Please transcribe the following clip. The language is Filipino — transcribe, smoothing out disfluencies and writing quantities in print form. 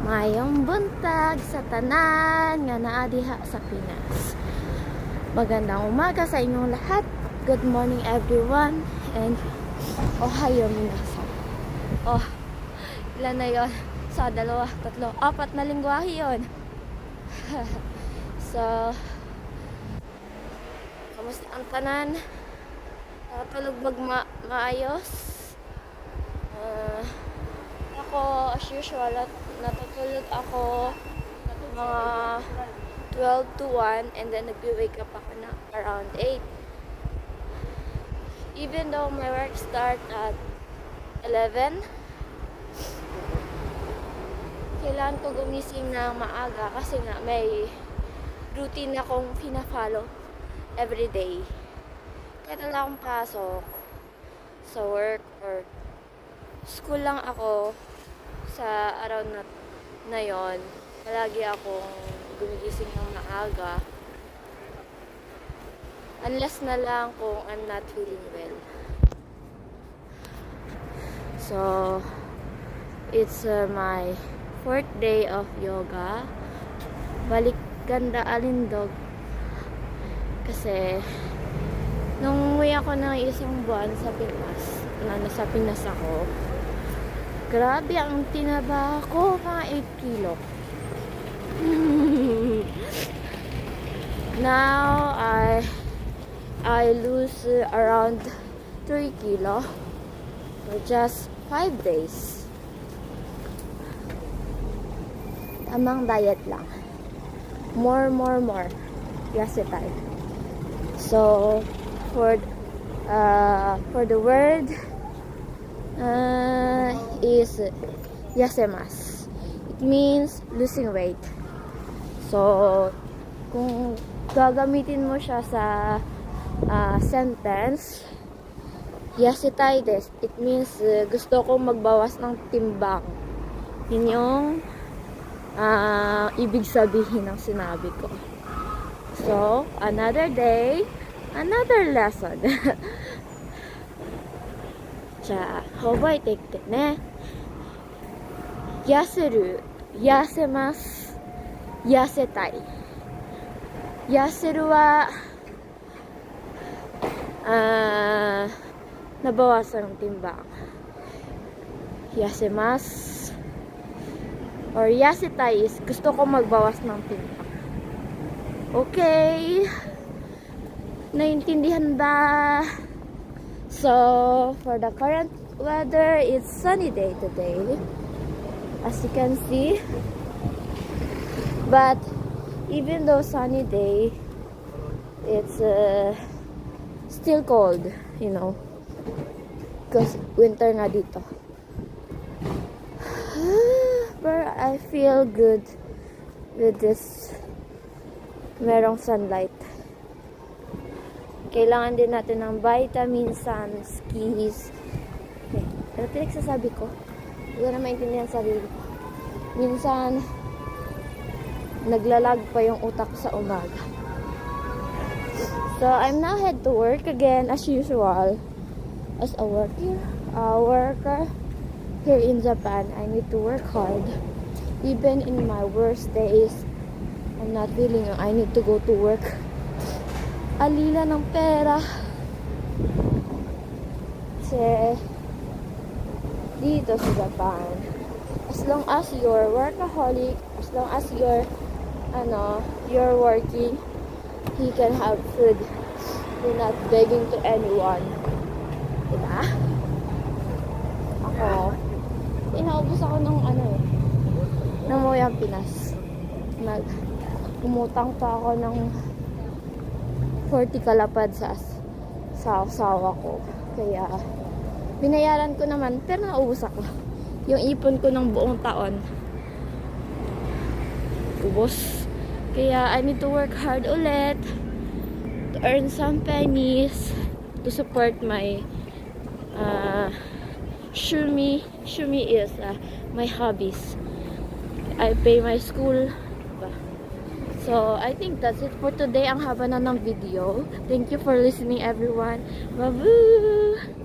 Mayong buntag sa tanan nga naa diha sa Pinas. Magandang umaga sa inyong lahat. Good morning everyone and ohayo minasan. Oh, ilan na yon? Sa dalawa, tatlo, apat na lingwahe yon. So, kamusta ang tanan? Natulog maayos? Ako, as usual, natutulog ako mga 12 to 1 and then nag-wake up ako na around 8. Even though my work start at 11, kailangan ko gumising na maaga kasi nga may routine akong pina-follow everyday. Kahit wala akong pasok sa work or school lang ako sa araw na yon, palagi akong gumigising ng maaga. Unless na lang kung I'm not feeling well. So, it's my 4th day of yoga. Balik ganda alindog. Kasi, nung umuwi ako ng isang buwan sa Pinas, nasa Pinas ako, grabe ang tinaba ko, mga 8 kilo. Now, I lose around 3 kilo for just 5 days. Tamang diet lang. More. Yes, tayo. So, for the word is yasemas. It means losing weight. So, kung gagamitin mo siya sa sentence, yasitai desu, it means gusto kong magbawas ng timbang. Yun yung ibig sabihin ng sinabi ko. So, another day, another lesson. じゃあ覚えていってね。痩せる、痩せます、痩せたい。痩せるはnabawasan ng timbang. 痩せます or 痩せたい is gusto ko magbawas ng timbang. Okay, naintindihan ba? So, for the current weather, it's sunny day today, as you can see. But even though sunny day, it's still cold, you know, because winter na dito. But I feel good with this merong sunlight. Kailangan din natin ng vitamin, skis. Okay. Pero pinagsasabi ko, hindi ko na maintindihan sarili ko. Minsan, naglalag pa yung utak sa umaga. So, I'm now head to work again as usual. As a worker here in Japan, I need to work hard. Even in my worst days, I'm not feeling I need to go to work. Alila ng pera. Kasi dito sa Japan, as long as you're workaholic, as long as you're working, you can have food. You're not begging to anyone. Diba? Ako, inaubos ako ng Moyang Pinas. Umutang pa ako ng 40 kalapad sa asawa ko. Kaya, binayaran ko naman, pero naubos ako. Yung ipon ko ng buong taon, ubos. Kaya, I need to work hard ulit to earn some pennies to support my Shumi is my hobbies. I pay my school. So, I think that's it for today. Ang haba na ng video. Thank you for listening, everyone. Bye-bye!